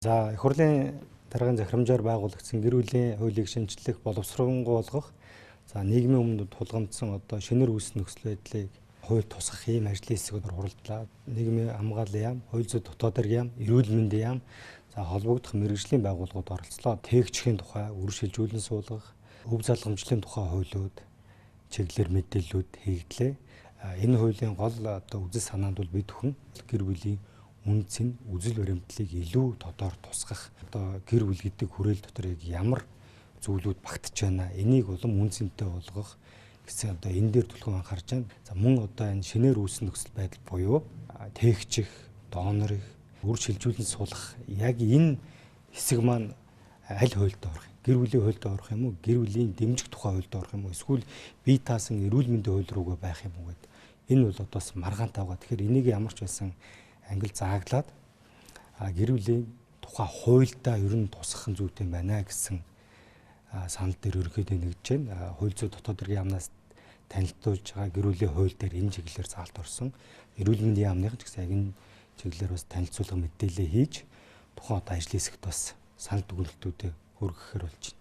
За их хурлын даргын захирамжаар байгуулагдсан гэр бүлийн хуулийг шинжлэх, боловсруулангуй болгох, за нийгмийн өмнөд тулгамдсан одоо шинээр үүссэн нөхцөл байдлыг хууль тусгах ийм ажлын хэсгүүд хуралдлаа. Нийгмийн хамгааллын яам, хууль зүйн дотоод хэргийн яам, эрүүл мэндийн яам, за холбогдох мэргэжлийн байгууллагууд оролцлоо. Тээгчхийн тухай үр шилжүүлэн суулгах, өв залгамжлалын тухай хуулиуд, чиглэлээр мэдээллүүд хийгдлээ. Энэ хуулийн гол одоо үзэл санаанд бол бид бүхэн гэр бүлийн үнц нь үзэл баримтлалыг илүү тодор тусгах. Одоо гэр бүл гэдэг хүрээл дотор яг ямар зүйлүүд багтж байна. Энийг улам үнцэнтэй болгох гэсэн одоо энэ дээр түлхэн анхаарч байна. За мөн одоо энэ шинээр үүссэн нөхцөл байдал буюу тээгчих, доонорыг үр шилжүүлэн суулгах яг энэ хэсэг маань аль хуульд орох юм? Гэр бүлийн хуульд орох юм уу? Гэр бүлийн дэмжих тухай хуульд орох юм уу? Эсвэл бие таасан эрүүл мэндийн хууль руугаа байх юм уу гэдэг. Энэ бол одоо бас маргаан тавга. Тэгэхээр энийг ямар ч байсан ангил зааглаад гэр бүлийн тухай хуульдаа ер нь тусгах зүйтэй байна гэсэн санал дээр ерөнхийдөө нэгдэж байна. Хууль зүйн дотоод хэргийн яамнаас танилцуулж байгаа гэр бүлийн хууль дээр энэ чиглэлээр заалт орсон. Эрүүл мэндийн яамных ч гэсэн яг энэ чиглэлээр бас танилцуулга мэдээлэл хийж тухайн одоо ажлын хэсэгт бас санал дүгнэлтүүдэд хүргэхээр болж байна.